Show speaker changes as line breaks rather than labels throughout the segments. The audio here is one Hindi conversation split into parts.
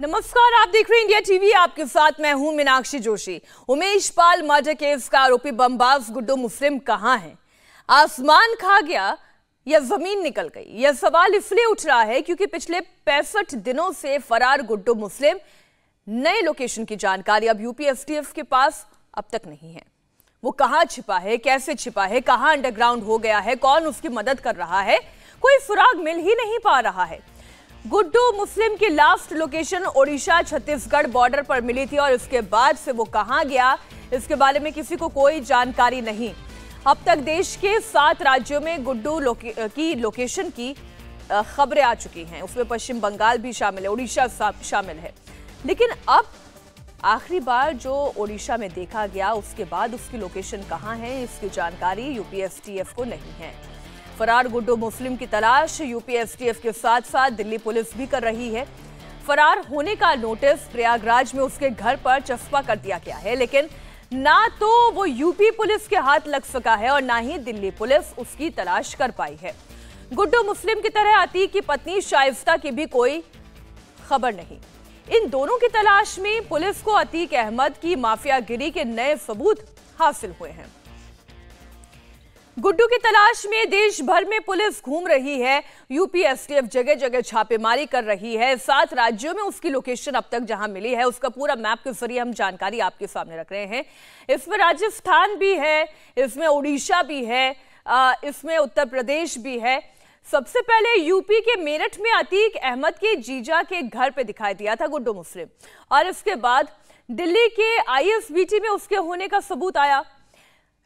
नमस्कार, आप देख रहे हैं इंडिया टीवी। आपके साथ मैं हूं मीनाक्षी जोशी। उमेश पाल मर्डर केस का आरोपी बमबाज गुड्डू मुस्लिम कहां है? आसमान खा गया या जमीन निकल गई? यह सवाल इसलिए उठ रहा है क्योंकि पिछले 65 दिनों से फरार गुड्डू मुस्लिम नए लोकेशन की जानकारी अब यूपी एसटीएफ के पास अब तक नहीं है। वो कहां छिपा है, कैसे छिपा है, कहां अंडरग्राउंड हो गया है, कौन उसकी मदद कर रहा है, कोई सुराग मिल ही नहीं पा रहा है। गुड्डू मुस्लिम की last location Odisha Chhattisgarh border पर मिली थी और इसके बाद से वो कहां गया, इसके बारे में किसी को कोई जानकारी नहीं। अब तक देश के 7 राज्यों में गुड्डू की लोकेशन की खबरें आ चुकी हैं। उसमें पश्चिम बंगाल भी शामिल है, उड़ीसा शामिल है। लेकिन अब आखिरी बार जो ओडिशा में देखा गया उसके बाद उसकी लोकेशन कहां है, इसकी जानकारी यूपी एसटीएफ को नहीं है। फरार गुड्डू मुस्लिम की तलाश यूपी एसटीएफ के साथ साथ दिल्ली पुलिस भी कर रही है। फरार होने का नोटिस प्रयागराज में उसके घर पर चस्पा कर दिया गया है, लेकिन ना तो वो यूपी पुलिस के हाथ लग सका है और ना ही दिल्ली पुलिस उसकी तलाश कर पाई है। गुड्डू मुस्लिम की तरह अतीक की पत्नी शाइस्ता की भी कोई खबर नहीं। इन दोनों की तलाश में पुलिस को अतीक अहमद की माफियागिरी के नए सबूत हासिल हुए हैं। गुड्डू की तलाश में देश भर में पुलिस घूम रही है। यूपी एसटीएफ जगह जगह छापेमारी कर रही है। 7 राज्यों में उसकी लोकेशन अब तक जहां मिली है उसका पूरा मैप के जरिए हम जानकारी आपके सामने रख रहे हैं। इसमें राजस्थान भी है, इसमें उड़ीसा भी है, इसमें उत्तर प्रदेश भी है। सबसे पहले यूपी के मेरठ में अतीक अहमद के जीजा के घर पे दिखाई दिया था गुड्डू मुस्लिम, और इसके बाद दिल्ली के आईएसबीटी में उसके होने का सबूत आया।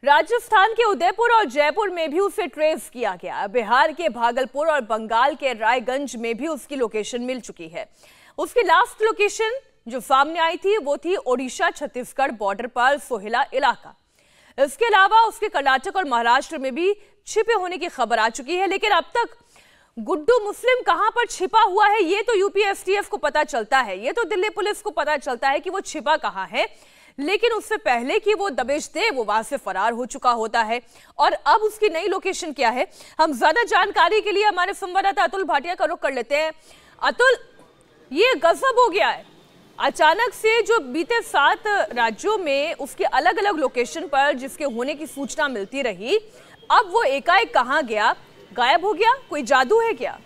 राजस्थान के उदयपुर और जयपुर में भी उसे ट्रेस किया गया। बिहार के भागलपुर और बंगाल के रायगंज में भी उसकी लोकेशन मिल चुकी है। उसकी लास्ट लोकेशन जो सामने आई थी वो थी ओडिशा छत्तीसगढ़ बॉर्डर पर सोहिला इलाका। इसके अलावा उसके कर्नाटक और महाराष्ट्र में भी छिपे होने की खबर आ चुकी है। लेकिन अब तक गुड्डू मुस्लिम कहां पर छिपा हुआ है ये तो यूपी एसटीएफ को पता चलता है, ये तो दिल्ली पुलिस को पता चलता है कि वो छिपा कहां है, लेकिन उससे पहले कि वो दबिश दे वो वहां से फरार हो चुका होता है। और अब उसकी नई लोकेशन क्या है, हम ज्यादा जानकारी के लिए हमारे संवाददाता अतुल भाटिया का रुख कर लेते हैं। अतुल, ये गजब हो गया है। अचानक से जो बीते 7 राज्यों में उसके अलग अलग लोकेशन पर जिसके होने की सूचना मिलती रही, अब वो एकाएक कहां गया, गायब हो गया? कोई जादू है क्या?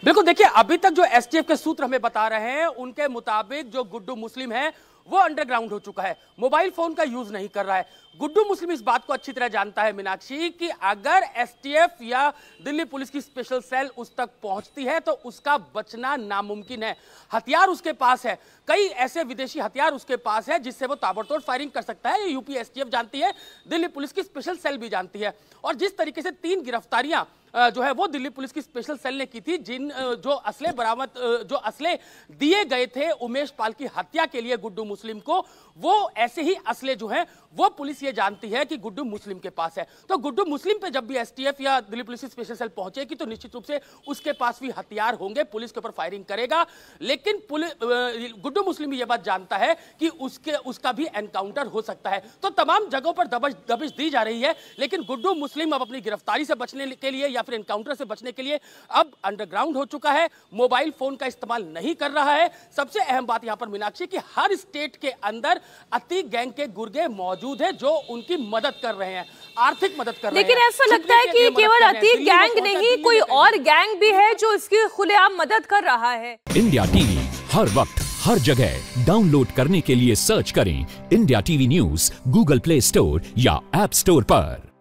बिल्कुल, देखिए अभी तक जो एसटीएफ के सूत्र हमें बता रहे हैं उनके मुताबिक जो गुड्डू मुस्लिम है वो अंडरग्राउंड हो चुका है, मोबाइल फोन का यूज नहीं कर रहा है। गुड्डू मुस्लिम इस बात को अच्छी तरह जानता है मीनाक्षी कि अगर एसटीएफ या दिल्ली पुलिस की स्पेशल सेल उस तक पहुंचती है तो उसका बचना नामुमकिन है। हथियार उसके पास है, कई ऐसे विदेशी हथियार उसके पास है जिससे वो ताबड़तोड़ फायरिंग कर सकता है। ये यूपी एसटीएफ जानती है, दिल्ली पुलिस की स्पेशल सेल भी जानती है। और जिस तरीके से 3 गिरफ्तारियां जो है वो दिल्ली पुलिस की स्पेशल सेल ने की थी, जो असले दिए गए थे उमेश पाल की हत्या के लिए गुड्डू मुस्लिम को, वो ऐसे ही असले जो हैं वो पुलिस ये जानती है कि गुड्डू मुस्लिम के पास है। तो गुड्डू मुस्लिम पे जब भी एसटीएफ या दिल्ली पुलिस की स्पेशल सेल पहुंचेगी तो निश्चित रूप से उसके पास भी हथियार होंगे, पुलिस के ऊपर फायरिंग करेगा। लेकिन गुड्डू मुस्लिम ये बात जानता है कि उसका भी एनकाउंटर हो सकता है। तो तमाम जगहों पर दबिश दी जा रही है, लेकिन गुड्डू मुस्लिम अब अपनी गिरफ्तारी से बचने के लिए या फिर एनकाउंटर से बचने के लिए अब अंडरग्राउंड हो चुका है, मोबाइल फोन का इस्तेमाल नहीं कर रहा है। सबसे अहम बात यहां पर मीनाक्षी कि हर स्टेट के अंदर अतीक गैंग के गुर्गे मौजूद है जो उनकी मदद कर रहे हैं, आर्थिक मदद कर रहे हैं।
लेकिन ऐसा लगता है कि केवल अतीक गैंग नहीं, कोई और गैंग भी है जो इसकी खुलेआम मदद कर रहा है।
इंडिया टीवी हर वक्त हर जगह डाउनलोड करने के लिए सर्च करें India TV news Google play store या ऐप स्टोर पर।